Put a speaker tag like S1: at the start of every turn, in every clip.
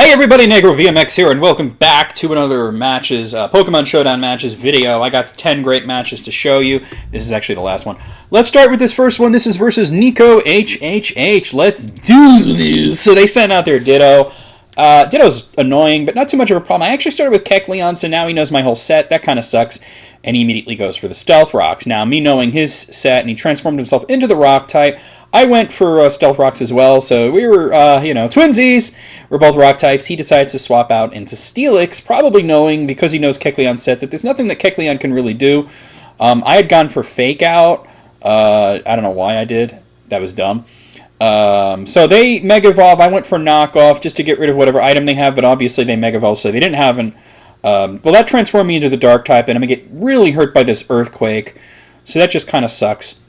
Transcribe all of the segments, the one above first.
S1: Hey everybody, Negro VMX here, and welcome back to another Pokemon Showdown matches video. I got 10 great matches to show you. This is actually the last one. Let's start with this first one. This is versus Nico HHH. Let's do this. So they sent out their Ditto. Ditto's annoying, but not too much of a problem. I actually started with Kecleon, so now he knows my whole set. That kind of sucks. And he immediately goes for the Stealth Rocks. Now, me knowing his set, and he transformed himself into the Rock type, I went for Stealth Rocks as well, so we were, twinsies. We're both Rock types. He decides to swap out into Steelix, probably knowing, because he knows Kecleon's set, that there's nothing that Kecleon can really do. I had gone for Fake Out. I don't know why I did. That was dumb. So they Mega Evolve. I went for Knockoff just to get rid of whatever item they have, but obviously they Mega Evolve, so they didn't have an... well, that transformed me into the Dark type, and I'm going to get really hurt by this Earthquake, so that just kind of sucks.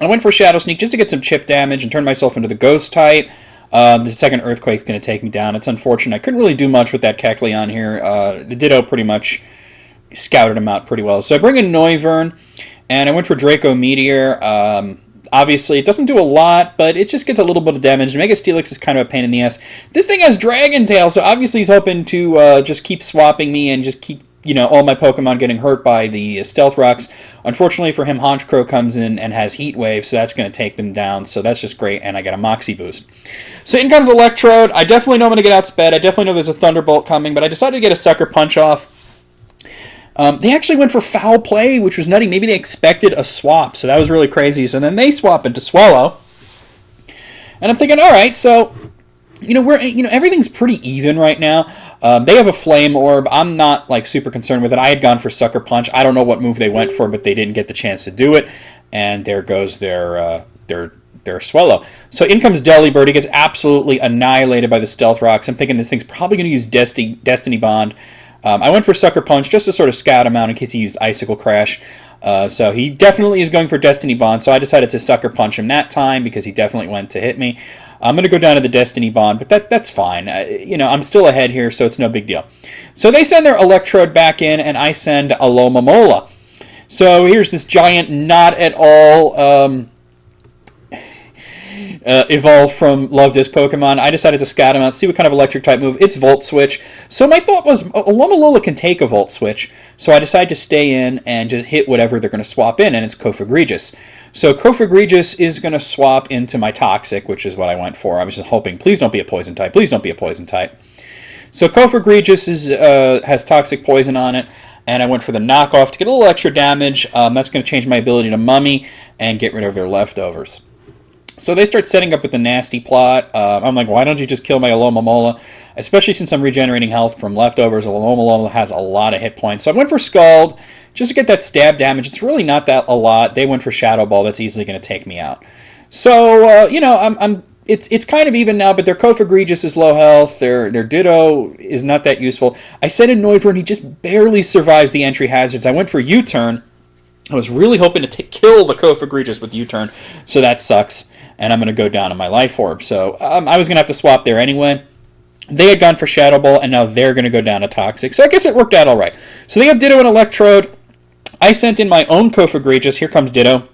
S1: I went for Shadow Sneak just to get some chip damage and turn myself into the Ghost type. The second Earthquake's going to take me down. It's unfortunate. I couldn't really do much with that Kecleon here. The Ditto pretty much scouted him out pretty well. So I bring in Noivern, and I went for Draco Meteor. Obviously, it doesn't do a lot, but it just gets a little bit of damage. Mega Steelix is kind of a pain in the ass. This thing has Dragon Tail, so obviously he's hoping to just keep swapping me and just keep, all my Pokemon getting hurt by the Stealth Rocks. Unfortunately for him, Honchkrow comes in and has Heat Wave, so that's going to take them down, so that's just great, and I get a Moxie boost. So in comes Electrode. I definitely know I'm going to get outsped. I definitely know there's a Thunderbolt coming, but I decided to get a Sucker Punch off. They actually went for Foul Play, which was nutty. Maybe they expected a swap, so that was really crazy. So then they swap into Swallow. And I'm thinking, all right, so, everything's pretty even right now. They have a Flame Orb. I'm not, super concerned with it. I had gone for Sucker Punch. I don't know what move they went for, but they didn't get the chance to do it. And there goes their Swallow. So in comes Delibird. He gets absolutely annihilated by the Stealth Rocks. I'm thinking this thing's probably going to use Destiny Bond. I went for Sucker Punch just to sort of scout him out in case he used Icicle Crash. So he definitely is going for Destiny Bond, so I decided to Sucker Punch him that time because he definitely went to hit me. I'm going to go down to the Destiny Bond, but that's fine. I'm still ahead here, so it's no big deal. So they send their Electrode back in, and I send Alomomola. So here's this giant, not at all... evolved from Love Disc Pokemon. I decided to scout him out, see what kind of electric type move. It's Volt Switch. So my thought was, Alomomola can take a Volt Switch. So I decided to stay in and just hit whatever they're going to swap in, and it's Cofagrigus. So Cofagrigus is going to swap into my Toxic, which is what I went for. I was just hoping, please don't be a Poison type. Please don't be a Poison type. So Cofagrigus has Toxic Poison on it, and I went for the Knockoff to get a little extra damage. That's going to change my ability to Mummy and get rid of their leftovers. So they start setting up with the nasty plot. I'm like, why don't you just kill my Alomomola? Especially since I'm regenerating health from leftovers. Alomomola has a lot of hit points. So I went for Scald just to get that stab damage. It's really not that a lot. They went for Shadow Ball. That's easily going to take me out. So, it's kind of even now, but their Cofagrigus is low health. Their Ditto is not that useful. I sent in Noivern. He just barely survives the entry hazards. I went for U-Turn. I was really hoping to kill the Cofagrigus with U-Turn, so that sucks. And I'm going to go down on my Life Orb. So I was going to have to swap there anyway. They had gone for Shadow Ball, and now they're going to go down to Toxic. So I guess it worked out all right. So they have Ditto and Electrode. I sent in my own Cofagrigus. Here comes Ditto.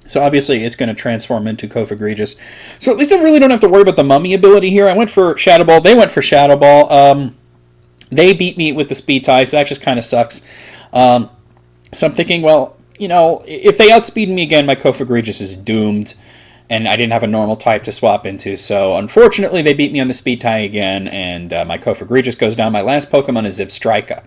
S1: So obviously it's going to transform into Cofagrigus. So at least I really don't have to worry about the Mummy ability here. I went for Shadow Ball. They went for Shadow Ball. They beat me with the Speed Tie, so that just kind of sucks. So I'm thinking, well, if they outspeed me again, my Cofagrigus is doomed. And I didn't have a normal type to swap into, so unfortunately they beat me on the Speed Tie again, and my Cofagrigus goes down. My last Pokemon is Zipstrika.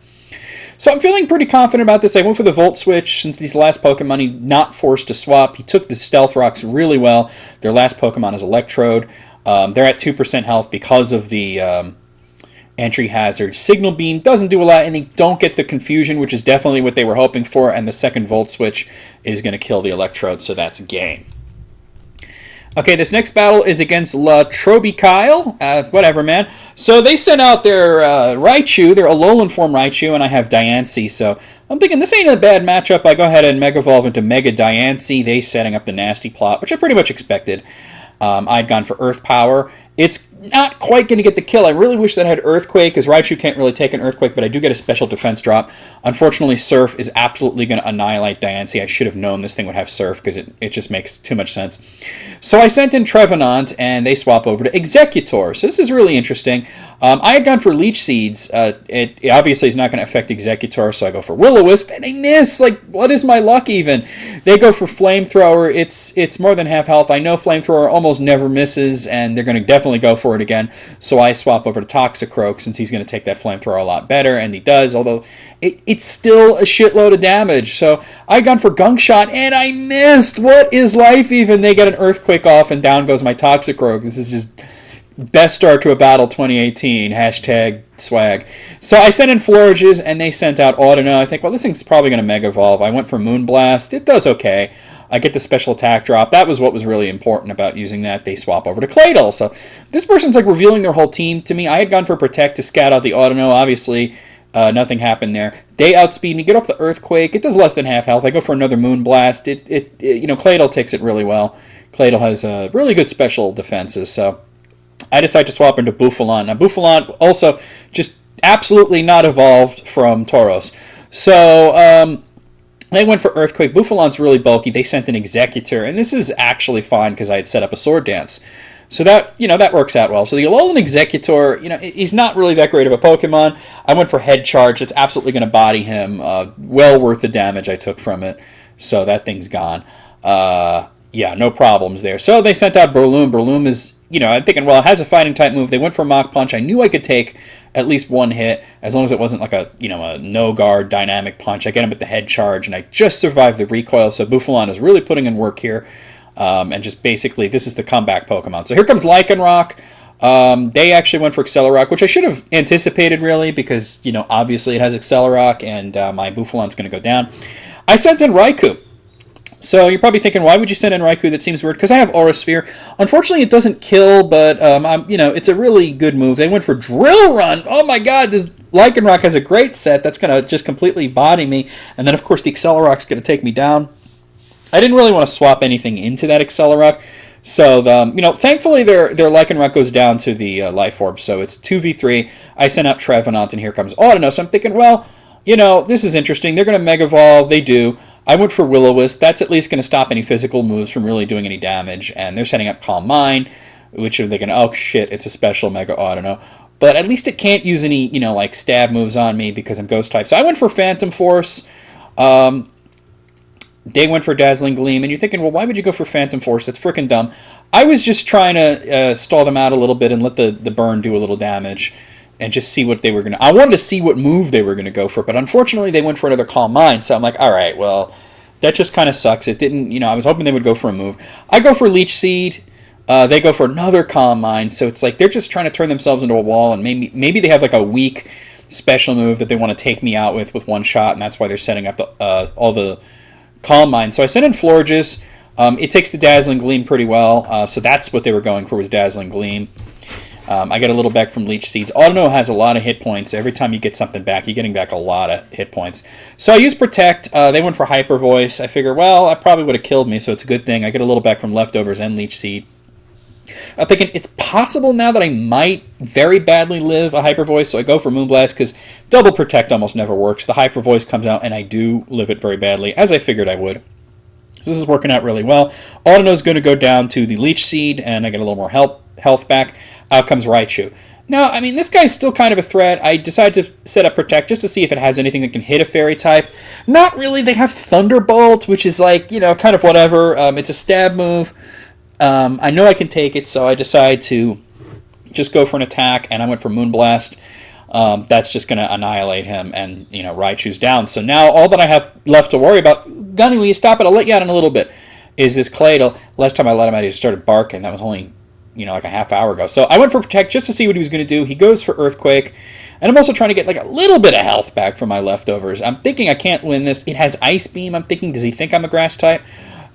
S1: So I'm feeling pretty confident about this. I went for the Volt Switch since these last Pokemon he's not forced to swap. He took the Stealth Rocks really well. Their last Pokemon is Electrode. They're at 2% health because of the entry hazard. Signal Beam doesn't do a lot, and they don't get the Confusion, which is definitely what they were hoping for, and the second Volt Switch is going to kill the Electrode, so that's a game. Okay, this next battle is against La Trobikyle. Whatever, man. So they sent out their Raichu, their Alolan form Raichu, and I have Diancie. So I'm thinking this ain't a bad matchup. I go ahead and Mega Evolve into Mega Diancie. They setting up the nasty plot, which I pretty much expected. I'd gone for Earth Power. It's not quite going to get the kill. I really wish that I had Earthquake, because Raichu can't really take an Earthquake, but I do get a special defense drop. Unfortunately, Surf is absolutely going to annihilate Diancie. I should have known this thing would have Surf, because it just makes too much sense. So I sent in Trevenant, and they swap over to Executor. So this is really interesting. I had gone for Leech Seeds. It obviously is not going to affect Executor, so I go for Will-O-Wisp, and I miss. Like, what is my luck even? They go for Flamethrower. It's more than half health. I know Flamethrower almost never misses, and they're going to definitely go for it again. So I swap over to Toxicroak, since he's going to take that Flamethrower a lot better, and he does, although it's still a shitload of damage. So I gone for Gunk Shot, and I missed. What is life even? They get an Earthquake off, and down goes my Toxicroak. This is just best start to a battle 2018, hashtag swag. So I sent in Florges, and they sent out Audino. I think, well, this thing's probably going to Mega Evolve. I went for Moonblast. It does okay. I get the special attack drop. That was what was really important about using that. They swap over to Claydol. So this person's like revealing their whole team to me. I had gone for Protect to scout out the Audino. Obviously, nothing happened there. They outspeed me. Get off the Earthquake. It does less than half health. I go for another Moonblast. Claydol takes it really well. Claydol has really good special defenses. So I decide to swap into Bouffalant. Now, Bouffalant also just absolutely not evolved from Tauros. So they went for Earthquake. Bouffalant's really bulky. They sent an Executor, and this is actually fine because I had set up a Sword Dance. So that works out well. So the Alolan Executor, he's not really that great of a Pokemon. I went for Head Charge. It's absolutely going to body him. Well worth the damage I took from it. So that thing's gone. No problems there. So they sent out Breloom. Breloom is, I'm thinking, well, it has a fighting type move. They went for Mach Punch. I knew I could take at least one hit, as long as it wasn't like a no guard dynamic punch. I get him with the Head Charge, and I just survived the recoil. So Bouffalant is really putting in work here. And just basically, this is the comeback Pokemon. So here comes Lycanroc. They actually went for Accelerock, which I should have anticipated, really, because, obviously it has Accelerock, and my Bouffalant's going to go down. I sent in Raikou. So you're probably thinking, why would you send in Raikou? That seems weird, because I have Aura Sphere. Unfortunately, it doesn't kill, but, it's a really good move. They went for Drill Run. Oh my god, this Lycanroc has a great set. That's going to just completely body me. And then, of course, the Accelerock's going to take me down. I didn't really want to swap anything into that Accelerock. So, thankfully their Lycanroc goes down to the Life Orb. So it's 2v3. I sent out Trevenant, and here comes Audino. So I'm thinking, well, this is interesting. They're going to Mega Evolve. They do. I went for Will-O-Wisp. That's at least going to stop any physical moves from really doing any damage. And they're setting up Calm Mind, which are they going to, oh shit, it's a special Mega Audino. But at least it can't use any, like stab moves on me because I'm Ghost type. So I went for Phantom Force. They went for Dazzling Gleam, and you're thinking, well, why would you go for Phantom Force? That's freaking dumb. I was just trying to stall them out a little bit and let the burn do a little damage and just see what they were going to... I wanted to see what move they were going to go for, but unfortunately they went for another Calm Mind, so I'm like, all right, well, that just kind of sucks. It didn't, I was hoping they would go for a move. I go for Leech Seed. They go for another Calm Mind, so it's like they're just trying to turn themselves into a wall, and maybe they have like a weak special move that they want to take me out with one shot, and that's why they're setting up all the Calm Mind. So I sent in Florges. It takes the Dazzling Gleam pretty well, so that's what they were going for, was Dazzling Gleam. I get a little back from Leech Seeds. Audino has a lot of hit points. Every time you get something back, you're getting back a lot of hit points. So I used Protect. They went for Hyper Voice. I figure, well, I probably would have killed me, so it's a good thing. I get a little back from Leftovers and Leech Seed. I'm thinking it's possible now that I might very badly live a Hyper Voice, so I go for Moonblast, because Double Protect almost never works. The Hyper Voice comes out, and I do live it very badly, as I figured I would. So this is working out really well. Audino's going to go down to the Leech Seed, and I get a little more health back. Out comes Raichu. Now, this guy's still kind of a threat. I decided to set up Protect just to see if it has anything that can hit a Fairy type. Not really. They have Thunderbolt, which is like, kind of whatever. It's a stab move. I know I can take it, so I decide to just go for an attack, and I went for Moonblast. That's just going to annihilate him, and, Raichu's down. So now all that I have left to worry about, Gunny, will you stop it? I'll let you out in a little bit, is this Claydol. Last time I let him out, he started barking. That was only, like a half hour ago. So I went for Protect just to see what he was going to do. He goes for Earthquake, and I'm also trying to get like a little bit of health back from my Leftovers. I'm thinking I can't win this. It has Ice Beam. I'm thinking, does he think I'm a Grass type?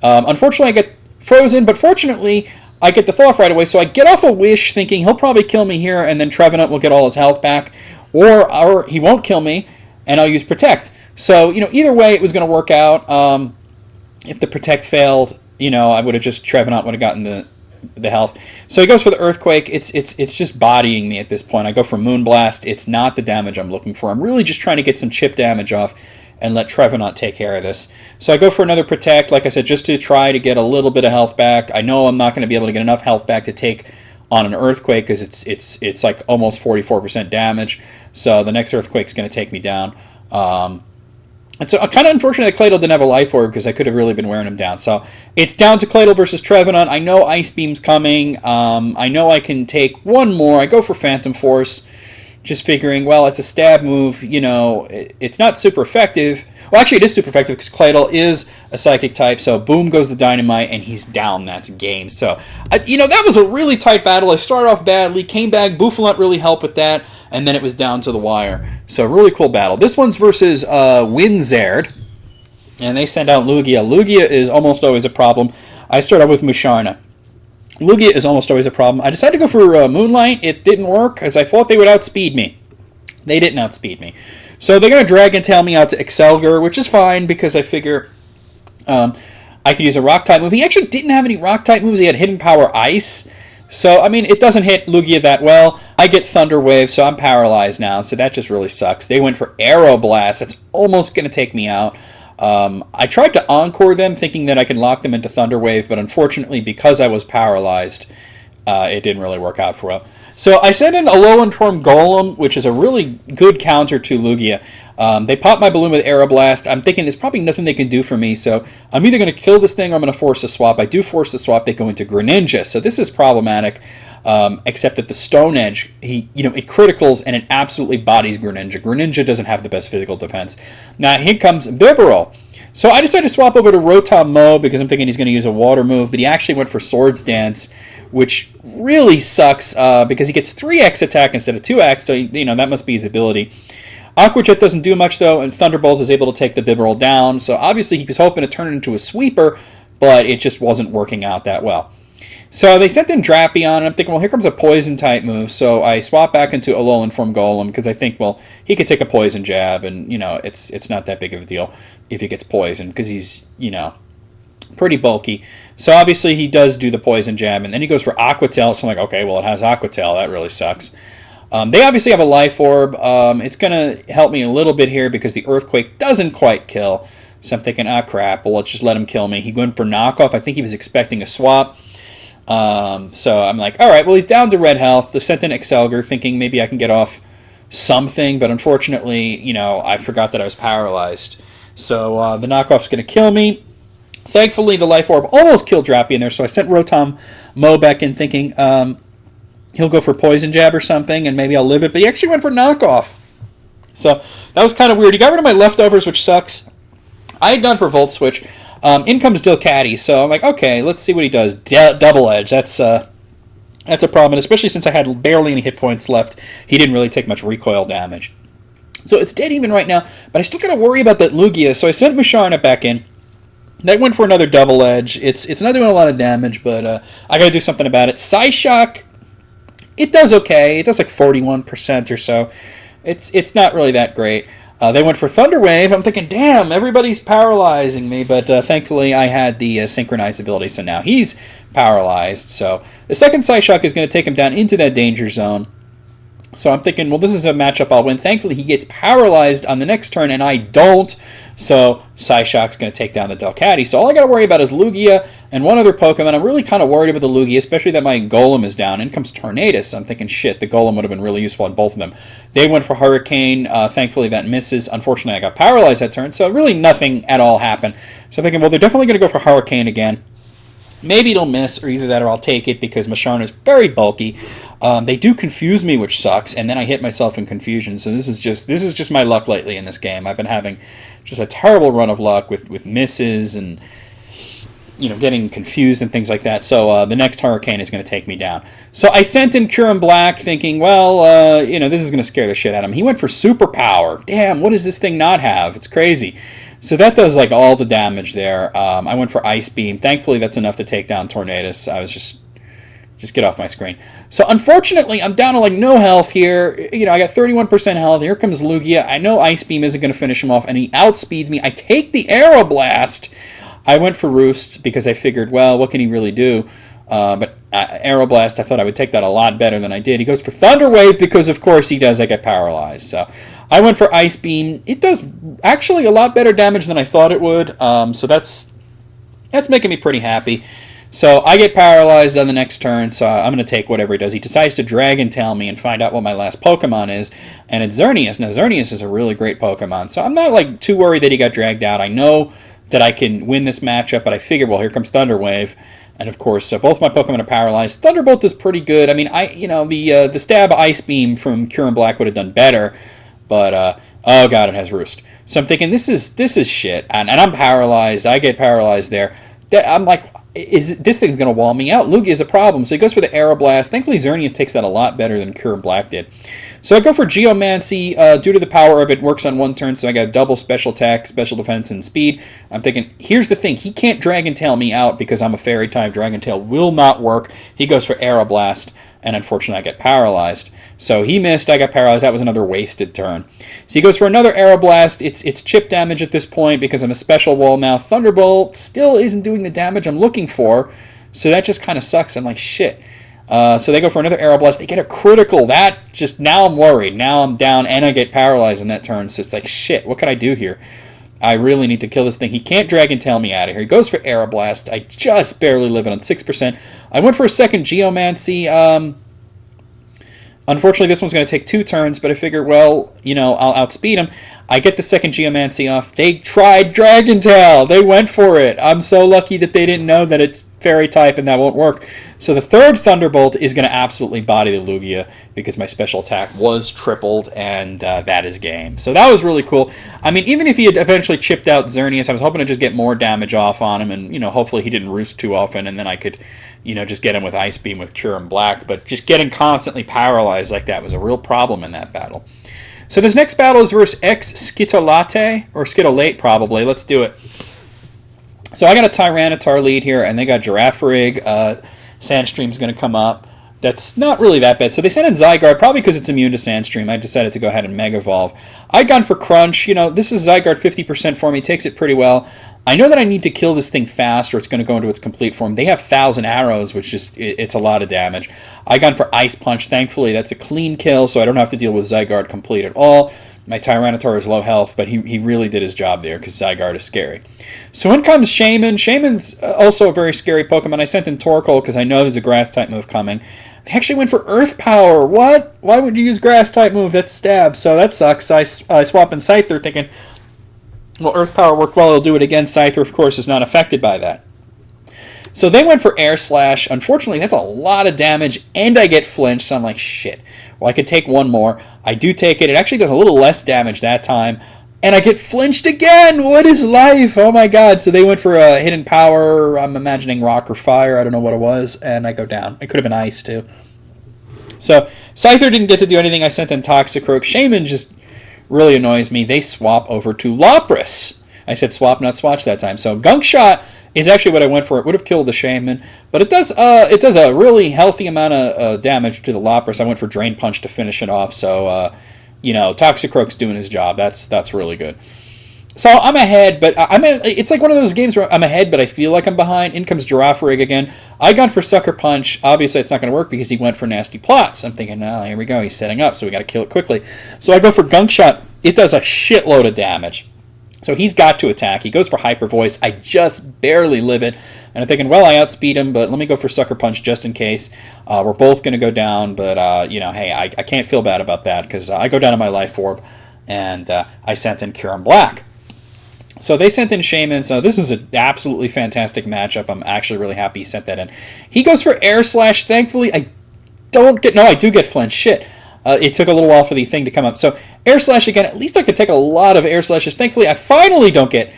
S1: Unfortunately, I get frozen, but fortunately, I get the Thaw off right away, so I get off a Wish thinking he'll probably kill me here, and then Trevenant will get all his health back, or he won't kill me, and I'll use Protect. So, either way, it was going to work out. If the Protect failed, I would have just, Trevenant would have gotten the health. So he goes for the Earthquake. It's just bodying me at this point. I go for Moonblast. It's not the damage I'm looking for. I'm really just trying to get some chip damage off and let Trevenant take care of this. So I go for another Protect, like I said, just to try to get a little bit of health back. I know I'm not going to be able to get enough health back to take on an Earthquake because it's like almost 44% damage. So the next Earthquake's going to take me down. And so kind of unfortunate that Claydol didn't have a Life Orb because I could have really been wearing him down. So it's down to Claydol versus Trevenant. I know Ice Beam's coming. I know I can take one more. I go for Phantom Force, just figuring, well, it's a stab move. You know, it's not super effective. Well, actually, it is super effective because Claydol is a Psychic type. So boom goes the Dynamite, and he's down. That's game. So, that was a really tight battle. I started off badly, came back. Bouffalant really helped with that. And then it was down to the wire. So, really cool battle. This one's versus Winzard. And they send out Lugia. Lugia is almost always a problem. I start off with Musharna. Lugia is almost always a problem. I decided to go for Moonlight. It didn't work, as I thought they would outspeed me. They didn't outspeed me. So, they're going to Dragon Tail me out to Excelgar, which is fine, because I figure I could use a Rock-type move. He actually didn't have any Rock-type moves. He had Hidden Power Ice. So, I mean, it doesn't hit Lugia that well. I get Thunder Wave, so I'm paralyzed now, so that just really sucks. They went for Aeroblast. That's almost going to take me out. I tried to Encore them, thinking that I could lock them into Thunder Wave, but unfortunately, because I was paralyzed, it didn't really work out for well. So I sent in a Alolan Form Golem, which is a really good counter to Lugia. They pop my balloon with Aeroblast. I'm thinking there's probably nothing they can do for me, so I'm either going to kill this thing or I'm going to force a swap. I do force the swap. They go into Greninja, so this is problematic, except that the Stone Edge, it criticals and it absolutely bodies Greninja. Greninja doesn't have the best physical defense. Now, here comes Bibarel. So I decided to swap over to Rotom Mow because I'm thinking he's going to use a water move, but he actually went for Swords Dance, which really sucks because he gets 3x attack instead of 2x, so that must be his ability. Aqua Jet doesn't do much, though, and Thunderbolt is able to take the Bibarel down, so obviously he was hoping to turn it into a sweeper, but it just wasn't working out that well. So they sent in Drapion, and I'm thinking, well, here comes a Poison-type move, so I swap back into Alolan Form Golem, because I think, well, he could take a Poison Jab, and, it's not that big of a deal if he gets poisoned, because he's, pretty bulky. So obviously he does do the Poison Jab, and then he goes for Aqua Tail, so I'm like, okay, well, it has Aqua Tail, that really sucks. They obviously have a Life Orb. It's going to help me a little bit here, because the Earthquake doesn't quite kill, so I'm thinking, crap, well, let's just let him kill me. He went for Knockoff. I think he was expecting a swap. So I'm like, all right, well, he's down to red health. The sent in Excelgar, thinking maybe I can get off something, but unfortunately, I forgot that I was paralyzed. So the knockoff's going to kill me. Thankfully, the Life Orb almost killed Drapion there, so I sent Rotom Mow back in thinking he'll go for Poison Jab or something, and maybe I'll live it, but he actually went for Knockoff. So that was kind of weird. He got rid of my leftovers, which sucks. I had gone for Volt Switch. In comes Delcatty, so I'm like, okay, let's see what he does. Double Edge, that's a problem, and especially since I had barely any hit points left, he didn't really take much recoil damage. So it's dead even right now, but I still got to worry about that Lugia, so I sent Musharna back in. That went for another Double Edge. It's not doing a lot of damage, but I got to do something about it. Psyshock, it does okay. It does like 41% or so. It's not really that great. They went for Thunder Wave. I'm thinking, damn, everybody's paralyzing me, but thankfully I had the Synchronize ability, so now he's paralyzed. So the second Psyshock is going to take him down into that danger zone. So I'm thinking, well, this is a matchup I'll win. Thankfully, he gets paralyzed on the next turn, and I don't. So Psyshock's going to take down the Delcatty. So all I got to worry about is Lugia and one other Pokemon. I'm really kind of worried about the Lugia, especially that my Golem is down. In comes Tornadus. I'm thinking, shit, the Golem would have been really useful on both of them. They went for Hurricane. Thankfully, that misses. Unfortunately, I got paralyzed that turn, so really nothing at all happened. So I'm thinking, well, they're definitely going to go for Hurricane again. Maybe it'll miss, or either that or I'll take it, because Musharna is very bulky. They do confuse me, which sucks, and then I hit myself in confusion. So this is just my luck lately in this game. I've been having just a terrible run of luck with misses and getting confused and things like that. So the next Hurricane is going to take me down. So I sent in Kyurem Black, thinking, well, this is going to scare the shit out of him. He went for Superpower. Damn, what does this thing not have? It's crazy. So that does like all the damage there. I went for Ice Beam. Thankfully, that's enough to take down Tornadus. I was just get off my screen. So unfortunately, I'm down to like no health here. I got 31% health. Here comes Lugia. I know Ice Beam isn't going to finish him off, and he outspeeds me. I take the Aeroblast. I went for Roost because I figured, well, what can he really do? But Aeroblast, I thought I would take that a lot better than I did. He goes for Thunder Wave because, of course, he does. I get paralyzed. So I went for Ice Beam. It does actually a lot better damage than I thought it would. So that's making me pretty happy. So I get paralyzed on the next turn, so I'm going to take whatever he does. He decides to Dragon Tail me and find out what my last Pokemon is, and it's Xerneas. Now, Xerneas is a really great Pokemon, so I'm not like too worried that he got dragged out. I know that I can win this matchup, but I figure, well, here comes Thunder Wave, and of course, both my Pokemon are paralyzed. Thunderbolt is pretty good. I mean, the stab Ice Beam from Kyurem Black would have done better, but oh god, it has Roost. So I'm thinking this is shit, and I'm paralyzed. I get paralyzed there. I'm like, this thing's going to wall me out. Lugia is a problem. So he goes for the Aeroblast. Thankfully, Xerneas takes that a lot better than Kyurem Black did. So I go for Geomancy. Due to the power of it, works on one turn, so I got double special attack, special defense, and speed. I'm thinking, here's the thing. He can't Dragon Tail me out because I'm a Fairy type. Dragon Tail will not work. He goes for Aeroblast, and unfortunately I get paralyzed. So he missed, I got paralyzed. That was another wasted turn. So he goes for another Aeroblast. It's chip damage at this point because I'm a special wall now. Thunderbolt still isn't doing the damage I'm looking for, so that just kind of sucks. I'm like, shit. So they go for another Aeroblast. They get a critical. Now I'm worried. Now I'm down, and I get paralyzed in that turn. So it's like, shit, what can I do here? I really need to kill this thing. He can't Dragon Tail me out of here. He goes for Aeroblast. I just barely live it on 6%. I went for a second Geomancy. Unfortunately, this one's going to take 2 turns, but I figure, well, I'll outspeed him. I get the second Geomancy off. They tried Dragon Tail. They went for it. I'm so lucky that they didn't know that it's Fairy type and that won't work. So the third Thunderbolt is going to absolutely body the Lugia because my special attack was tripled, and that is game. So that was really cool. I mean, even if he had eventually chipped out Xerneas, I was hoping to just get more damage off on him, and hopefully he didn't roost too often, and then I could just get him with Ice Beam with Kyurem Black. But just getting constantly paralyzed like that was a real problem in that battle. So this next battle is versus Skitolate, or Skitolate probably. Let's do it. So I got a Tyranitar lead here, and they got Girafarig. Sandstream's going to come up. That's not really that bad. So they sent in Zygarde, probably because it's immune to Sandstream. I decided to go ahead and Mega Evolve. I'd gone for Crunch. This is Zygarde 50% for me. Takes it pretty well. I know that I need to kill this thing fast or it's going to go into its complete form. They have 1,000 arrows, which is it's a lot of damage. I gone for Ice Punch. Thankfully, that's a clean kill, so I don't have to deal with Zygarde complete at all. My Tyranitar is low health, but he really did his job there because Zygarde is scary. So in comes Shaman. Shaman's also a very scary Pokemon. I sent in Torkoal because I know there's a Grass-type move coming. They actually went for Earth Power. What? Why would you use Grass-type move? That's Stab. So that sucks. I swap in Scyther thinking, well, Earth Power worked well. It'll do it again. Scyther, of course, is not affected by that. So they went for Air Slash. Unfortunately, that's a lot of damage, and I get flinched, so I'm like, shit. Well, I could take one more. I do take it. It actually does a little less damage that time, and I get flinched again. What is life? Oh, my God. So they went for a Hidden Power. I'm imagining Rock or Fire. I don't know what it was, and I go down. It could have been Ice, too. So Scyther didn't get to do anything. I sent in Toxicroak. Shaman just really annoys me. They swap over to Lapras. I said swap, not swatch that time. So Gunk Shot is actually what I went for. It would have killed the Shaman, but it does a really healthy amount of damage to the Lapras. I went for Drain Punch to finish it off. So Toxicroak's doing his job. That's really good. So I'm ahead, but it's like one of those games where I'm ahead, but I feel like I'm behind. In comes Girafarig again. I gone for Sucker Punch. Obviously, it's not going to work because he went for Nasty Plots. I'm thinking, here we go. He's setting up, so we got to kill it quickly. So I go for Gunk Shot. It does a shitload of damage. So he's got to attack. He goes for Hyper Voice. I just barely live it. And I'm thinking, well, I outspeed him, but let me go for Sucker Punch just in case. We're both going to go down, but, hey, I can't feel bad about that because I go down to my Life Orb, and I sent in Kyurem Black. So they sent in Shaman, so this is an absolutely fantastic matchup. I'm actually really happy he sent that in. He goes for Air Slash. Thankfully, I do get flinch. Shit. It took a little while for the thing to come up. So Air Slash again. At least I could take a lot of Air Slashes. Thankfully, I finally don't get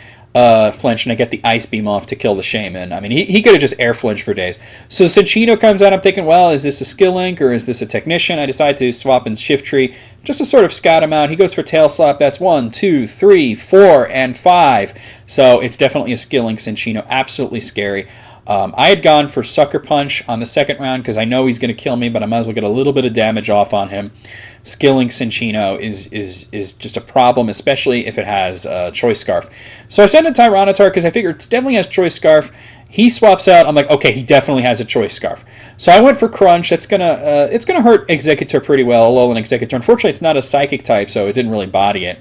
S1: flinch, and I get the Ice Beam off to kill the Shaman. I mean, he could have just air flinched for days. So Cinccino comes out. I'm thinking, well, is this a Skill Link or is this a Technician? I decide to swap in Shift Tree just to sort of scout him out. He goes for Tail Slap. That's 1, 2, 3, 4, and 5. So it's definitely a Skill Link Cinccino. Absolutely scary. I had gone for Sucker Punch on the second round because I know he's going to kill me, but I might as well get a little bit of damage off on him. Skilling Cinccino is just a problem, especially if it has Choice Scarf. So I sent in Tyranitar because I figure it definitely has Choice Scarf. He swaps out. I'm like, okay, he definitely has a choice scarf. So I went for Crunch. That's it's gonna hurt Executor pretty well. Alolan Executor. Unfortunately, it's not a psychic type, so it didn't really body it.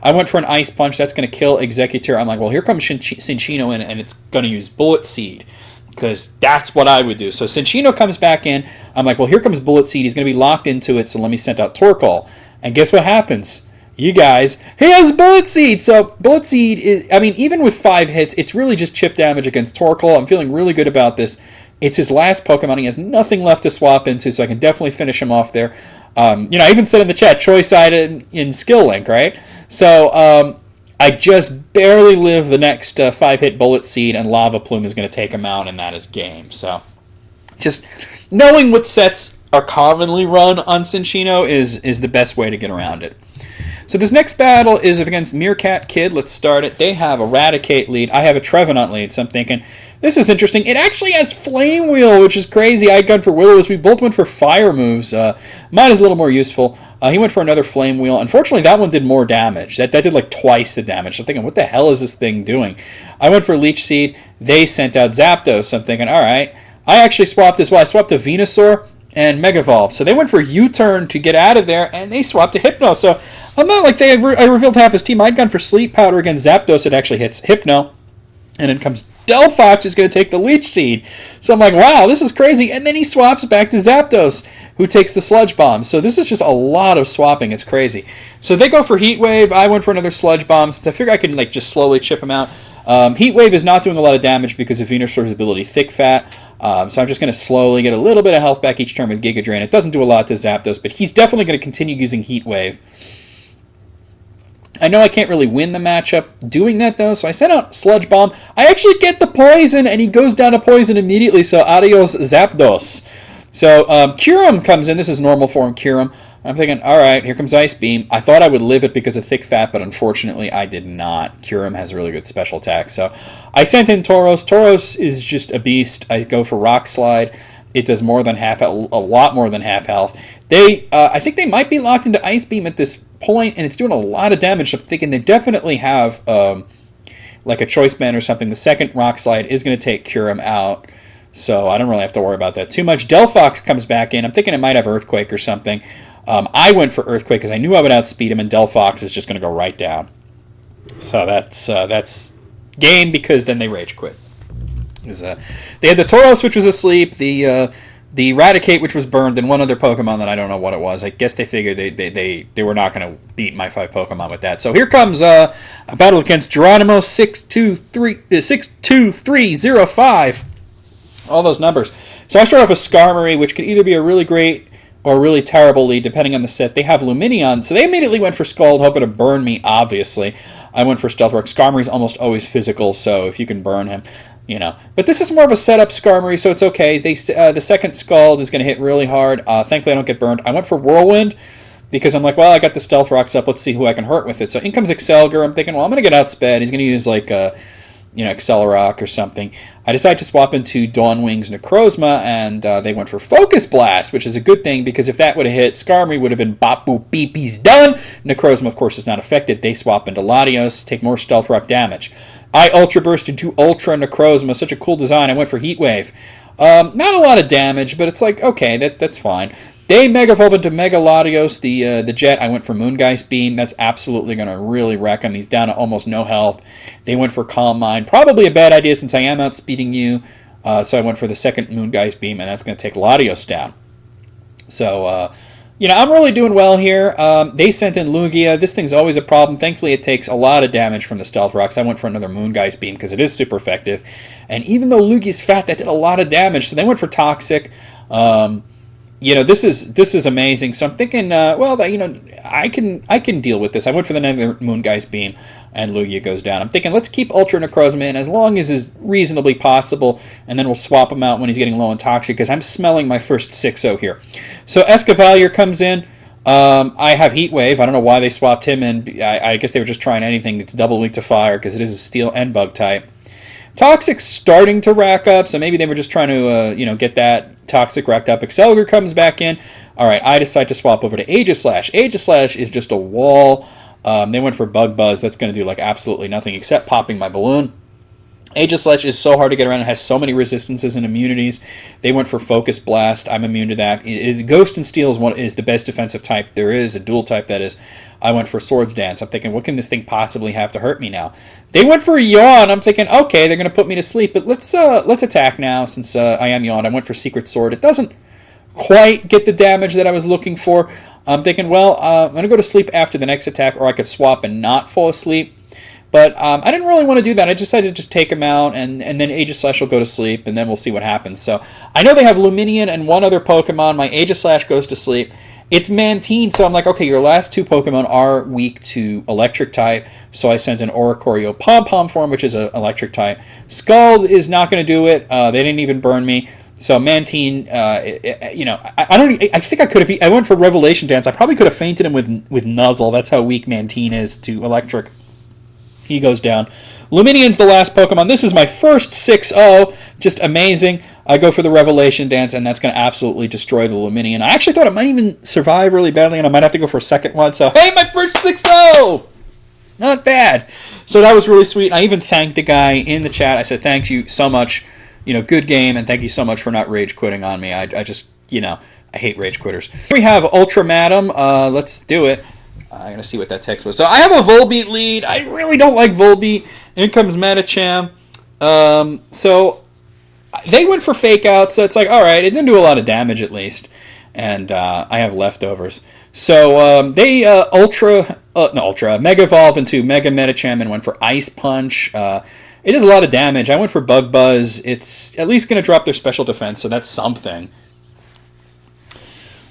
S1: I went for an Ice Punch. That's going to kill Executor. I'm like, well, here comes Cinccino in, and it's going to use Bullet Seed, because that's what I would do. So Cinccino comes back in. I'm like, well, here comes Bullet Seed. He's going to be locked into it, so let me send out Torkoal. And guess what happens? You guys, he has Bullet Seed! So Bullet Seed is, I mean, even with 5 hits, it's really just chip damage against Torkoal. I'm feeling really good about this. It's his last Pokemon. He has nothing left to swap into, so I can definitely finish him off there. I even said in the chat, Choice Side in Skill Link, right? So I just barely live the next 5-hit Bullet Seed, and Lava Plume is going to take him out, and that is game. So just knowing what sets are commonly run on Cinccino is the best way to get around it. So this next battle is against Meerkat Kid. Let's start it. They have Eradicate lead. I have a Trevenant lead, so I'm thinking, this is interesting. It actually has Flame Wheel, which is crazy. I gone for Will-O-Wisp. We both went for Fire moves. Mine is a little more useful. He went for another Flame Wheel. Unfortunately, that one did more damage. That did like twice the damage. So I'm thinking, what the hell is this thing doing? I went for Leech Seed. They sent out Zapdos. So I'm thinking, all right. I actually swapped as well. I swapped a Venusaur and Mega Evolve. So they went for U-Turn to get out of there, and they swapped to Hypno. So I'm not like I revealed half his team. I'd gone for Sleep Powder against Zapdos. It actually hits Hypno. And then comes Delphox, is going to take the Leech Seed. So I'm like, wow, this is crazy. And then he swaps back to Zapdos, who takes the Sludge Bomb. So this is just a lot of swapping. It's crazy. So they go for Heat Wave. I went for another Sludge Bomb, since I figured I could like just slowly chip him out. Heat Wave is not doing a lot of damage because of Venusaur's ability Thick Fat. So I'm just going to slowly get a little bit of health back each turn with Giga Drain. It doesn't do a lot to Zapdos, but he's definitely going to continue using Heat Wave. I know I can't really win the matchup doing that, though, so I sent out Sludge Bomb. I actually get the Poison, and he goes down to Poison immediately, so adios Zapdos. So Kyurem comes in. This is normal form Kyurem. I'm thinking, all right, here comes Ice Beam. I thought I would live it because of Thick Fat, but unfortunately I did not. Kyurem has really good special attack. So I sent in Tauros. Tauros is just a beast. I go for Rock Slide. It does more than a lot more than half health. I think they might be locked into Ice Beam at this point, and it's doing a lot of damage. I'm thinking they definitely have like a Choice Band or something. The second Rock Slide is going to take Kyurem out, so I don't really have to worry about that too much. Delphox comes back in. I'm thinking it might have Earthquake or something. I went for Earthquake because I knew I would outspeed him, and Delphox is just going to go right down. So that's game, because then they Rage Quit. They had the Tauros, which was asleep, the Eradicate, which was burned, and one other Pokemon that I don't know what it was. I guess they figured they were not going to beat my 5 Pokemon with that. So here comes a battle against Geronimo 62305. All those numbers. So I start off with Skarmory, which could either be a really great or really terrible lead, depending on the set. They have Lumineon, so they immediately went for Scald, hoping to burn me, obviously. I went for Stealth Rock. Skarmory's almost always physical, so if you can burn him, you know. But this is more of a setup Skarmory, so it's okay. The second Scald is going to hit really hard. Thankfully, I don't get burned. I went for Whirlwind, because I'm like, well, I got the Stealth Rocks up. Let's see who I can hurt with it. So in comes Excelgar. I'm thinking, well, I'm going to get outsped. He's going to use, like, Accelerock or something. I decided to swap into Dawnwing's Necrozma, and they went for Focus Blast, which is a good thing, because if that would have hit, Skarmory would have been bop, boop, beep, he's done. Necrozma, of course, is not affected. They swap into Latios, take more Stealth Rock damage. I Ultra Burst into Ultra Necrozma, such a cool design. I went for Heat Wave. Not a lot of damage, but it's like, okay, that's fine. They Mega Evolve into Mega Latios, the Jet. I went for Moongeist Beam. That's absolutely going to really wreck him. He's down to almost no health. They went for Calm Mind. Probably a bad idea since I am outspeeding you. So I went for the second Moongeist Beam, and that's going to take Latios down. So, I'm really doing well here. They sent in Lugia. This thing's always a problem. Thankfully, it takes a lot of damage from the Stealth Rocks. I went for another Moongeist Beam because it is super effective. And even though Lugia's fat, that did a lot of damage. So they went for Toxic. This is amazing. So I'm thinking, I can deal with this. I went for another Moongeist Beam, and Lugia goes down. I'm thinking, let's keep Ultra Necrozma in as long as is reasonably possible, and then we'll swap him out when he's getting low on Toxic, because I'm smelling my first 6-0 here. So Escavalier comes in. I have Heat Wave. I don't know why they swapped him in. I guess they were just trying anything that's double weak to fire, because it is a Steel and Bug type. Toxic's starting to rack up, so maybe they were just trying to, get that Toxic racked up. Excelgar comes back in. All right, I decide to swap over to Aegislash. Aegislash is just a wall. They went for Bug Buzz. That's going to do, absolutely nothing except popping my balloon. Aegislash is so hard to get around. It has so many resistances and immunities. They went for Focus Blast. I'm immune to that. Ghost and Steel is the best defensive type there is, a dual type that is. I went for Swords Dance. I'm thinking, what can this thing possibly have to hurt me now? They went for Yawn. I'm thinking, okay, they're going to put me to sleep, but let's attack now since I am Yawn. I went for Secret Sword. It doesn't quite get the damage that I was looking for. I'm thinking, well, I'm going to go to sleep after the next attack, or I could swap and not fall asleep. But I didn't really want to do that. I decided to just take him out, and then Aegislash will go to sleep, and then we'll see what happens. So I know they have Luminion and one other Pokemon. My Aegislash goes to sleep. It's Mantine, so I'm like, okay, your last two Pokemon are weak to Electric type, so I sent an Oricorio Pom-Pom form, which is an Electric type. Scald is not going to do it. They didn't even burn me. So Mantine, I think I could have. I went for Revelation Dance. I probably could have fainted him with Nuzzle. That's how weak Mantine is to Electric. He goes down. Luminion's the last Pokemon. This is my first 6-0. Just amazing. I go for the Revelation Dance, and that's going to absolutely destroy the Luminion. I actually thought it might even survive really badly, and I might have to go for a second one. So, hey, my first 6-0! Not bad. So that was really sweet. I even thanked the guy in the chat. I said, thank you so much. Good game, and thank you so much for not rage quitting on me. I just, I hate rage quitters. Here we have Ultra Madam. Let's do it. I'm going to see what that text was. So I have a Volbeat lead. I really don't like Volbeat. In comes Medicham. So they went for Fake Out, so it's like, all right, it didn't do a lot of damage at least. And I have leftovers. So they Mega Evolve into Mega Medicham and went for Ice Punch. It does a lot of damage. I went for Bug Buzz. It's at least going to drop their special defense, so that's something.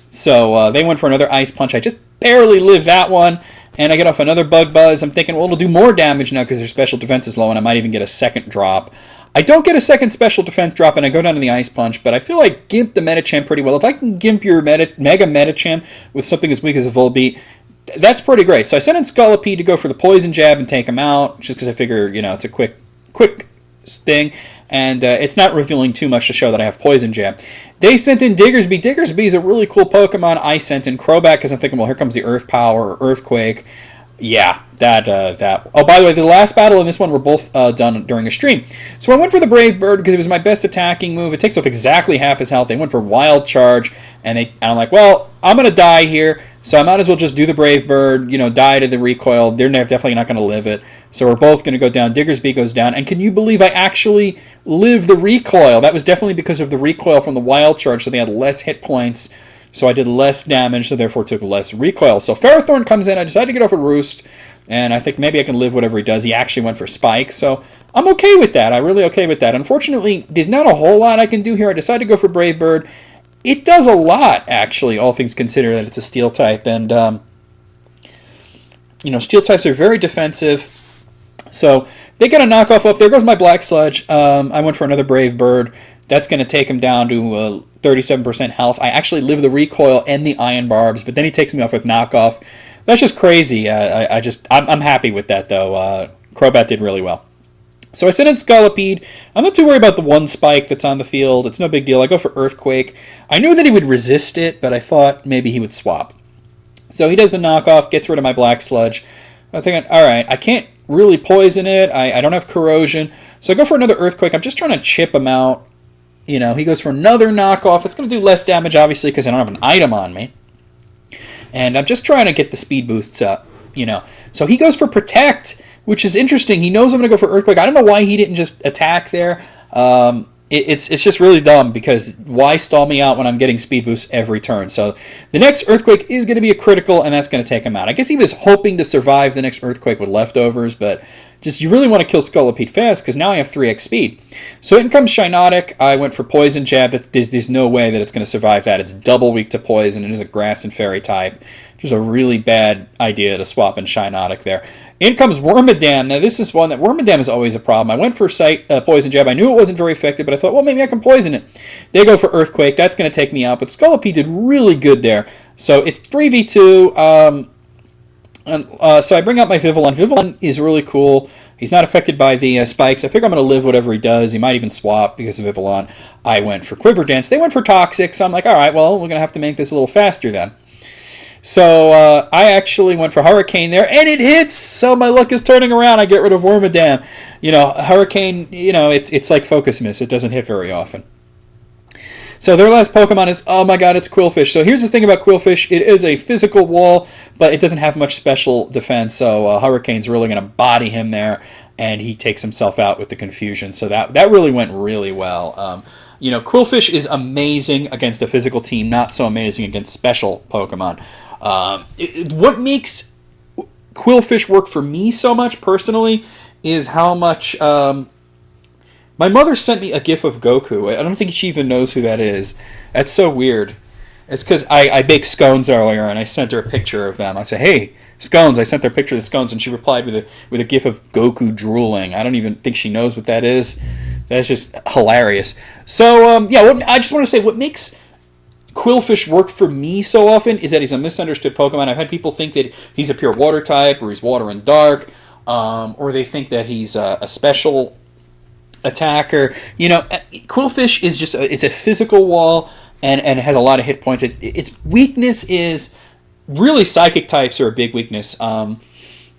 S1: So they went for another Ice Punch. I just barely lived that one, and I get off another Bug Buzz. I'm thinking, well, it'll do more damage now because their special defense is low, and I might even get a second drop. I don't get a second special defense drop, and I go down to the Ice Punch, but I feel like Gimp the Medicham pretty well. If I can Gimp your Mega Medicham with something as weak as a Volbeat, that's pretty great. So I sent in Scolipede to go for the Poison Jab and take him out, just because I figure, it's a quick thing, and it's not revealing too much to show that I have Poison Jab. They sent in Diggersby. Diggersby is a really cool Pokemon. I sent in Crobat because I'm thinking, well, here comes the Earth Power or Earthquake. Yeah, that. Oh, by the way, the last battle and this one were both done during a stream. So I went for the Brave Bird because it was my best attacking move. It takes off exactly half his health. They went for Wild Charge, and I'm like, well, I'm going to die here, so I might as well just do the Brave Bird, die to the recoil. They're definitely not going to live it. So we're both going to go down. Diggersby goes down. And can you believe I actually lived the recoil? That was definitely because of the recoil from the Wild Charge, so they had less hit points. So I did less damage, so therefore took less recoil. So Ferrothorn comes in. I decided to get off a Roost, and I think maybe I can live whatever he does. He actually went for Spike, so I'm okay with that. I'm really okay with that. Unfortunately, there's not a whole lot I can do here. I decided to go for Brave Bird. It does a lot, actually, all things considered, that it's a Steel type. And, Steel types are very defensive. So they get a knockoff up. There goes my Black Sludge. I went for another Brave Bird. That's going to take him down to 37% health. I actually live the recoil and the Iron Barbs, but then he takes me off with knockoff. That's just crazy. I'm happy with that, though. Crobat did really well. So I sent in Scolipede. I'm not too worried about the one Spike that's on the field. It's no big deal. I go for Earthquake. I knew that he would resist it, but I thought maybe he would swap. So he does the knockoff, gets rid of my Black Sludge. I'm thinking, all right, I can't really poison it. I don't have Corrosion. So I go for another Earthquake. I'm just trying to chip him out. He goes for another knockoff. It's going to do less damage, obviously, because I don't have an item on me. And I'm just trying to get the speed boosts up, So he goes for Protect, which is interesting. He knows I'm going to go for Earthquake. I don't know why he didn't just attack there. It's just really dumb, because why stall me out when I'm getting speed boosts every turn? So the next Earthquake is going to be a critical, and that's going to take him out. I guess he was hoping to survive the next Earthquake with leftovers, but just you really want to kill Scolipede fast, because now I have 3x speed. So in comes Shiinotic. I went for Poison Jab. There's no way that it's going to survive that. It's double weak to poison. It is a Grass and Fairy type. Just a really bad idea to swap in Shiinotic there. In comes Wormadam. Now this is one that Wormadam is always a problem. I went for Poison Jab. I knew it wasn't very effective, but I thought, well, maybe I can poison it. They go for Earthquake. That's going to take me out, but Scolipede did really good there. So it's 3v2. So I bring out my Vivillon. Vivillon is really cool. He's not affected by the spikes. I figure I'm going to live whatever he does. He might even swap because of Vivillon. I went for Quiver Dance. They went for Toxic, so I'm like, all right, well, we're going to have to make this a little faster then. So I actually went for Hurricane there, and it hits! So my luck is turning around. I get rid of Wormadam. Hurricane, it's like Focus Miss. It doesn't hit very often. So their last Pokemon is, oh my god, it's Quillfish. So here's the thing about Quillfish. It is a physical wall, but it doesn't have much special defense. So Hurricane's really going to body him there, and he takes himself out with the confusion. So that really went really well. Quillfish is amazing against a physical team, not so amazing against special Pokemon. What makes Quillfish work for me so much, personally, is how much... my mother sent me a gif of Goku. I don't think she even knows who that is. That's so weird. It's because I baked scones earlier, and I sent her a picture of them. I said, hey, scones. I sent her a picture of the scones, and she replied with a gif of Goku drooling. I don't even think she knows what that is. That's just hilarious. So, I just want to say what makes Quillfish work for me so often is that he's a misunderstood Pokemon. I've had people think that he's a pure water type, or he's water and dark, or they think that he's a special attacker. Quillfish is just it's a physical wall, and it has a lot of hit points. Its weakness is really psychic types are a big weakness.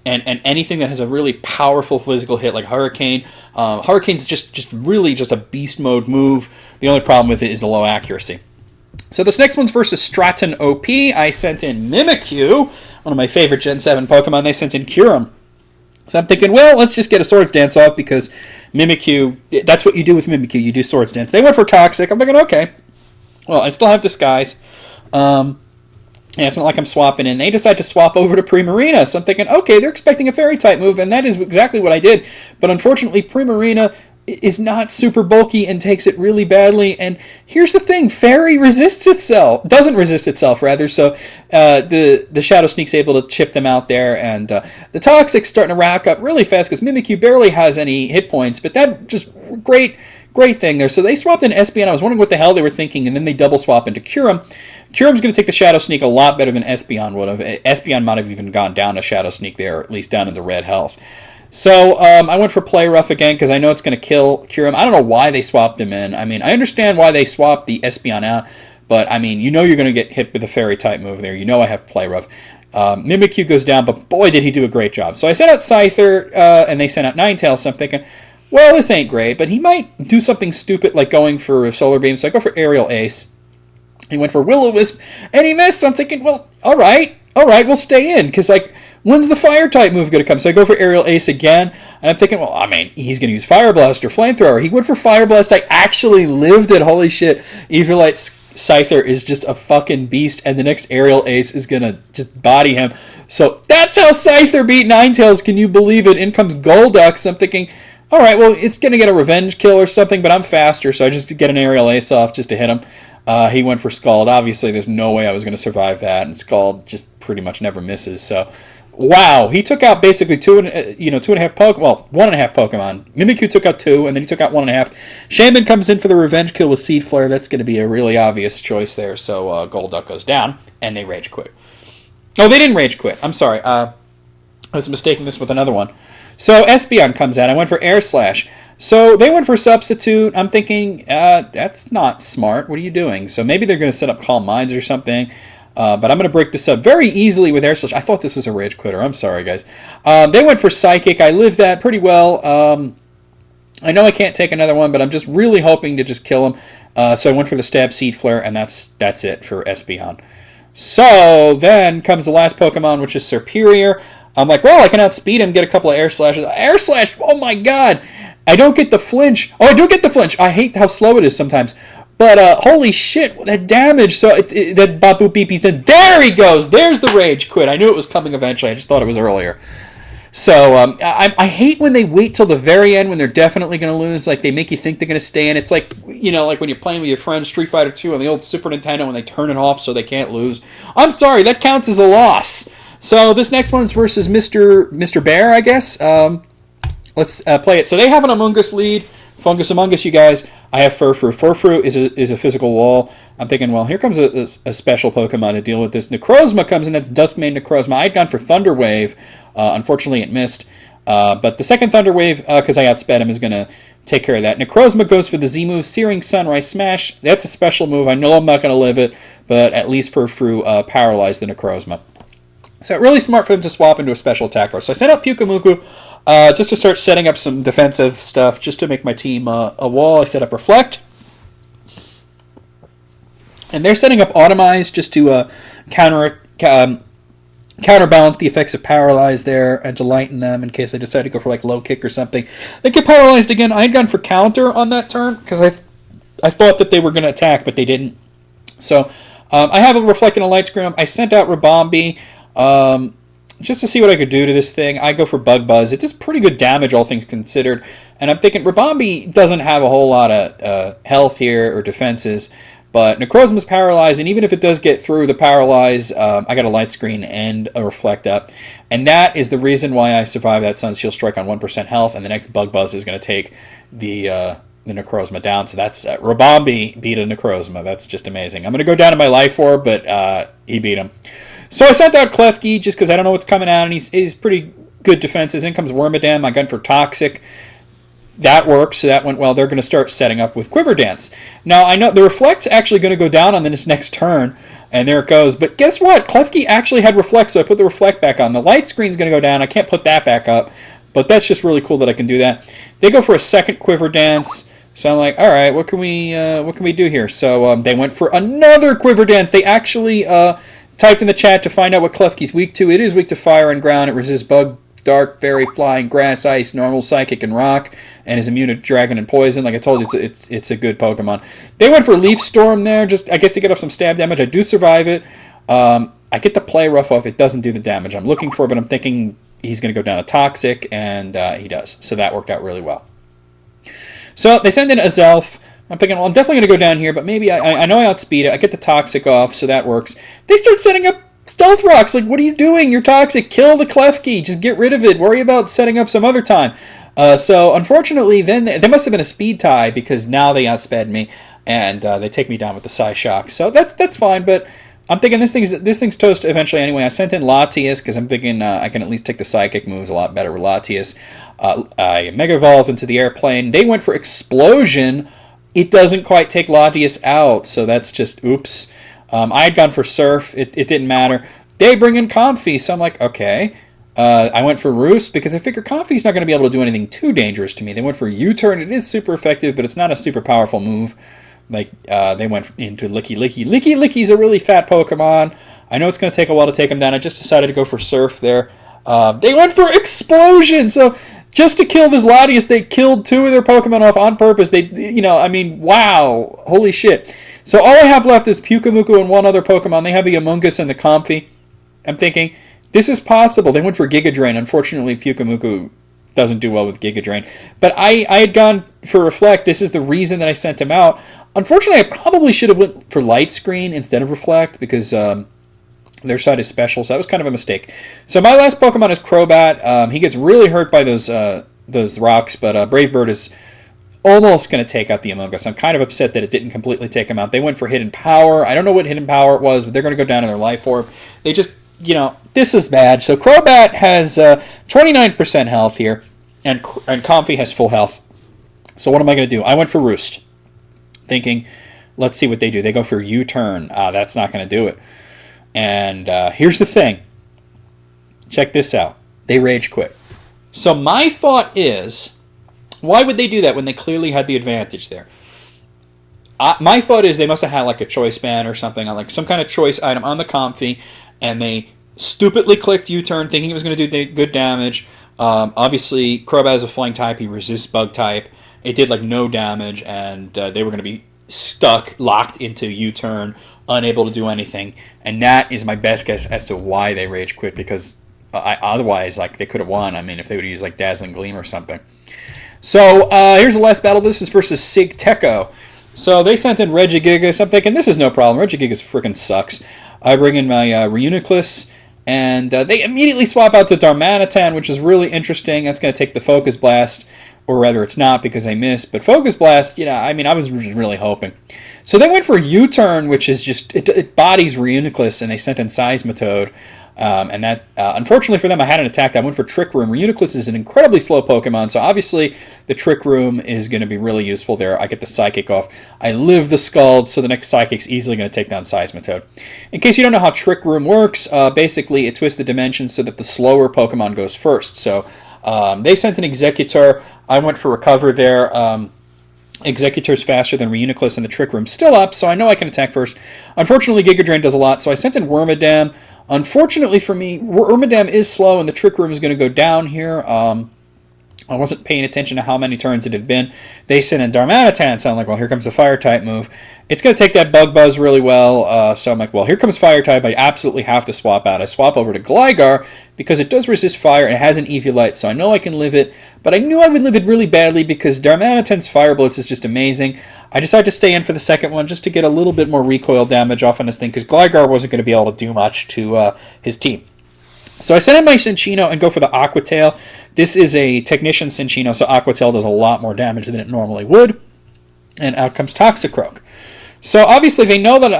S1: And anything that has a really powerful physical hit like Hurricane. Hurricane's just really just a beast mode move. The only problem with it is the low accuracy. So this next one's versus Stratton OP. I sent in Mimikyu, one of my favorite Gen 7 Pokemon. They sent in Kyurem. So I'm thinking, well, let's just get a Swords Dance off because Mimikyu, that's what you do with Mimikyu. You do Swords Dance. They went for Toxic. I'm thinking, okay. Well, I still have Disguise. And it's not like I'm swapping in. They decide to swap over to Primarina. So I'm thinking, okay, they're expecting a Fairy-type move, and that is exactly what I did. But unfortunately, Primarina is not super bulky and takes it really badly. And here's the thing, Fairy doesn't resist itself, rather. So the Shadow Sneak's able to chip them out there. And the Toxic's starting to rack up really fast because Mimikyu barely has any hit points. But that just great thing there. So they swapped in Espeon. I was wondering what the hell they were thinking, and then they double swap into Kyurem. Kyurem's going to take the Shadow Sneak a lot better than Espeon would have. Espeon might have even gone down to Shadow Sneak there, or at least down in the red health. So I went for Play Rough again because I know it's going to kill Kyurem. I don't know why they swapped him in. I mean, I understand why they swapped the Espeon out, but I mean, you're going to get hit with a Fairy-type move there. I have Play Rough. Mimikyu goes down, but boy, did he do a great job. So I sent out Scyther, and they sent out Ninetales, so I'm thinking, well, this ain't great, but he might do something stupid like going for a Solar Beam, so I go for Aerial Ace. He went for Will-O-Wisp, and he missed. So I'm thinking, well, all right, we'll stay in. Because, when's the Fire-type move going to come? So I go for Aerial Ace again, and I'm thinking, well, I mean, he's going to use Fire Blast or Flamethrower. He went for Fire Blast. I actually lived it. Holy shit. Eviolite Scyther is just a fucking beast, and the next Aerial Ace is going to just body him. So that's how Scyther beat Ninetales. Can you believe it? In comes Golduck. So I'm thinking, all right, well, it's going to get a revenge kill or something, but I'm faster, so I just get an Aerial Ace off just to hit him. He went for Scald. Obviously, there's no way I was going to survive that, and Scald just pretty much never misses. So, wow, he took out basically 1.5 Pokemon. Mimikyu took out 2, and then he took out 1.5. Shaman comes in for the revenge kill with Seed Flare. That's going to be a really obvious choice there. So Golduck goes down, and they rage quit. Oh, they didn't rage quit. I'm sorry. I was mistaking this with another one. So Espeon comes out. I went for Air Slash. So they went for Substitute. I'm thinking, that's not smart. What are you doing? So maybe they're going to set up Calm Minds or something. But I'm going to break this up very easily with Air Slash. I thought this was a Rage Quitter. I'm sorry, guys. They went for Psychic. I lived that pretty well. I know I can't take another one, but I'm just really hoping to just kill him. So I went for the Stab Seed Flare, and that's it for Espeon. So then comes the last Pokemon, which is Serperior. I'm like, well, I can outspeed him, get a couple of Air Slashes. Air Slash! Oh my god! I don't get the flinch. Oh, I do get the flinch. I hate how slow it is sometimes. But holy shit, that damage. So that Bapu Beepy said, there he goes. There's the Rage Quit. I knew it was coming eventually. I just thought it was earlier. So I hate when they wait till the very end when they're definitely going to lose. Like, they make you think they're going to stay in. It's like, like when you're playing with your friends Street Fighter 2 on the old Super Nintendo and they turn it off so they can't lose. I'm sorry, that counts as a loss. So this next one's versus Mr. Bear, I guess. Let's play it. So they have an Among Us lead. Fungus Among Us, you guys. I have Furfrou. Furfrou is a physical wall. I'm thinking, well, here comes a special Pokemon to deal with this. Necrozma comes in. That's Duskmane Necrozma. I had gone for Thunder Wave. Unfortunately, it missed. But the second Thunder Wave, because I outsped him, is going to take care of that. Necrozma goes for the Z move, Searing Sunrise Smash. That's a special move. I know I'm not going to live it, but at least through Paralyze the Necrozma. So really smart for them to swap into a special attack bar. So I sent out Pyukumuku just to start setting up some defensive stuff, just to make my team a wall. I set up Reflect. And they're setting up Automize just to counterbalance the effects of Paralyze there and to lighten them in case they decide to go for like low kick or something. They get paralyzed again. I had gone for counter on that turn because I thought that they were going to attack, but they didn't. So I have a Reflect and a Light Scrim. I sent out Rabombi just to see what I could do to this thing. I go for Bug Buzz. It does pretty good damage, all things considered. And I'm thinking Rabombi doesn't have a whole lot of health here or defenses. But Necrozma's paralyzed, and even if it does get through the paralyze, I got a Light Screen and a Reflect up. And that is the reason why I survived that Sunsteel Strike on 1% health, and the next Bug Buzz is going to take the Necrozma down. So that's Rabombi beat a Necrozma. That's just amazing. I'm going to go down to my Life Orb, but he beat him. So I sent out Klefki just because I don't know what's coming out, and he's pretty good defenses. In comes Wormadam. I gun for Toxic. That works, so that went well. They're going to start setting up with Quiver Dance. Now, I know the Reflect's actually going to go down on this next turn, and there it goes. But guess what? Klefki actually had Reflect, so I put the Reflect back on. The Light Screen's going to go down. I can't put that back up, but that's just really cool that I can do that. They go for a second Quiver Dance, so I'm like, all right, what can we do here? So they went for another Quiver Dance. They actually typed in the chat to find out what Klefki's weak to. It is weak to Fire and Ground. It resists Bug, Dark, Fairy, Flying, Grass, Ice, Normal, Psychic, and Rock, and is immune to Dragon and Poison. Like I told you, it's a good Pokemon. They went for Leaf Storm there, just I guess to get off some stab damage. I do survive it. I get the Play Rough off. It doesn't do the damage I'm looking for, but I'm thinking he's going to go down to Toxic, and he does. So that worked out really well. So they send in Azelf. I'm thinking, well, I'm definitely going to go down here, but maybe I know I outspeed it. I get the Toxic off, so that works. They start setting up Stealth Rocks. Like, what are you doing? You're Toxic. Kill the Klefki. Just get rid of it. Worry about setting up some other time. So, unfortunately, then there must have been a speed tie because now they outsped me, and they take me down with the Psyshock. So that's fine, but I'm thinking this thing's toast eventually anyway. I sent in Latias because I'm thinking I can at least take the Psychic moves a lot better with Latias. I Mega Evolved into the Airplane. They went for Explosion. It doesn't quite take Latias out, so that's just oops. I had gone for Surf. It didn't matter. They bring in Comfy, so I'm like, okay. I went for Roost because I figure Comfy's not going to be able to do anything too dangerous to me. They went for U-Turn. It is super effective, but it's not a super powerful move. Like, they went into Licky Licky. Licky Licky's a really fat Pokemon. I know it's going to take a while to take him down. I just decided to go for Surf there. They went for Explosion, so just to kill this Latias, they killed two of their Pokemon off on purpose. Wow. Holy shit. So all I have left is Pyukumuku and one other Pokemon. They have the Amoonguss and the Comfy. I'm thinking, this is possible. They went for Giga Drain. Unfortunately, Pyukumuku doesn't do well with Giga Drain. But I had gone for Reflect. This is the reason that I sent him out. Unfortunately, I probably should have went for Light Screen instead of Reflect because their side is special, so that was kind of a mistake. So my last Pokemon is Crobat. He gets really hurt by those rocks, but Brave Bird is almost going to take out the Amoonguss. I'm kind of upset that it didn't completely take him out. They went for Hidden Power. I don't know what Hidden Power it was, but they're going to go down to their Life Orb. They just, this is bad. So Crobat has 29% health here, and Comfy has full health. So what am I going to do? I went for Roost, thinking, let's see what they do. They go for U-Turn. That's not going to do it. And here's the thing. Check this out. They Rage Quit. So my thought is, why would they do that when they clearly had the advantage there? My thought is they must have had like a choice band or something, on like some kind of choice item on the Comfy, and they stupidly clicked U-Turn thinking it was going to do good damage. Obviously, Crobat is a flying type. He resists bug type. It did like no damage, and they were going to be stuck, locked into U-Turn, unable to do anything. And that is my best guess as to why they Rage Quit, because otherwise, like, they could have won. I mean, if they would use like Dazzling Gleam or something. So here's the last battle. This is versus Sig Techo. So they sent in Regigigas. I'm thinking this is no problem. Regigigas freaking sucks. I bring in my Reuniclus, and they immediately swap out to Darmanitan, which is really interesting. That's going to take the Focus Blast, or rather it's not because I missed. But Focus Blast, I was really hoping. So they went for U-Turn, which is just, it bodies Reuniclus, and they sent in Seismitoad. And that, unfortunately for them, I had an attack. I went for Trick Room. Reuniclus is an incredibly slow Pokemon, so obviously the Trick Room is going to be really useful there. I get the Psychic off. I live the Scald, so the next Psychic's easily going to take down Seismitoad. In case you don't know how Trick Room works, basically it twists the dimensions so that the slower Pokemon goes first. So they sent an Executor. I went for Recover there. Executor's faster than Reuniclus, and the Trick Room's still up, so I know I can attack first. Unfortunately, Giga Drain does a lot, so I sent in Wormadam. Unfortunately for me, Wormadam is slow, and the Trick Room is going to go down here. I wasn't paying attention to how many turns it had been. They sent in Darmanitan, so I'm like, well, here comes the Fire-type move. It's going to take that Bug Buzz really well, so I'm like, well, here comes Fire-type. I absolutely have to swap out. I swap over to Gligar because it does resist fire, and it has an Eviolite, so I know I can live it, but I knew I would live it really badly because Darmanitan's Fire Blitz is just amazing. I decided to stay in for the second one just to get a little bit more recoil damage off on this thing because Gligar wasn't going to be able to do much to his team. So I send in my Cinccino and go for the Aqua Tail. This is a Technician Cinccino, so Aqua Tail does a lot more damage than it normally would. And out comes Toxicroak. So obviously they know that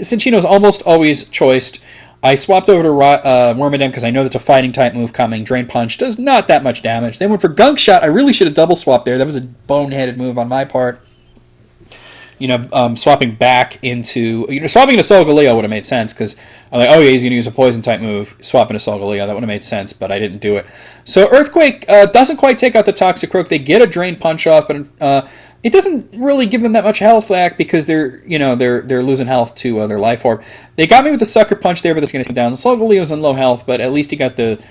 S1: Cinccino is almost always choiced. I swapped over to Wormadam because I know that's a fighting type move coming. Drain Punch does not that much damage. They went for Gunk Shot. I really should have double swapped there. That was a boneheaded move on my part. Swapping back into... swapping into Solgaleo would have made sense, because I'm like, oh yeah, he's going to use a Poison-type move, swap into Solgaleo. That would have made sense, but I didn't do it. So Earthquake doesn't quite take out the Toxicroak. They get a Drain Punch off, but it doesn't really give them that much health back, because they're losing health to their Life Orb. They got me with the Sucker Punch there, but that's going to come down. Solgaleo's on low health, but at least he got the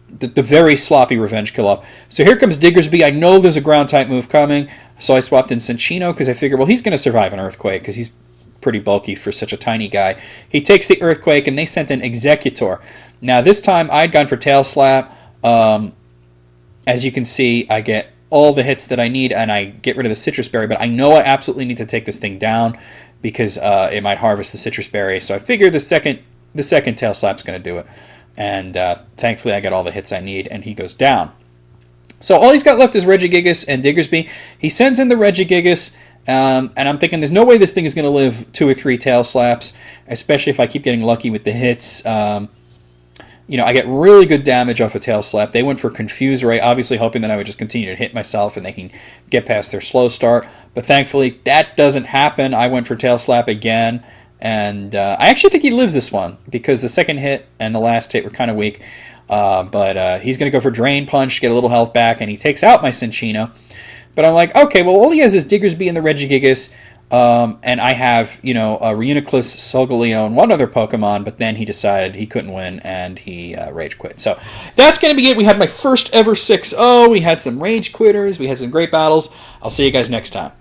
S1: very sloppy Revenge Kill off. So here comes Diggersby. I know there's a Ground-type move coming, so I swapped in Cinccino because I figured, well, he's going to survive an Earthquake because he's pretty bulky for such a tiny guy. He takes the Earthquake, and they sent an Executor. Now, this time, I'd gone for Tail Slap. As you can see, I get all the hits that I need, and I get rid of the Citrus Berry, but I know I absolutely need to take this thing down because it might harvest the Citrus Berry, so I figure the second Tail Slap's going to do it. And thankfully, I got all the hits I need, and he goes down. So all he's got left is Regigigas and Diggersby. He sends in the Regigigas, and I'm thinking there's no way this thing is going to live 2 or 3 Tail Slaps, especially if I keep getting lucky with the hits. I get really good damage off a Tail Slap. They went for Confuse Ray, obviously hoping that I would just continue to hit myself and they can get past their slow start. But thankfully, that doesn't happen. I went for Tail Slap again. And I actually think he lives this one because the second hit and the last hit were kind of weak. But he's going to go for Drain Punch, get a little health back, and he takes out my Cinccino. But I'm like, okay, well, all he has is Diggersby and the Regigigas, and I have, a Reuniclus, Solgaleo, and one other Pokemon, but then he decided he couldn't win, and he Rage Quit. So that's going to be it. We had my first ever 6-0. We had some Rage Quitters. We had some great battles. I'll see you guys next time.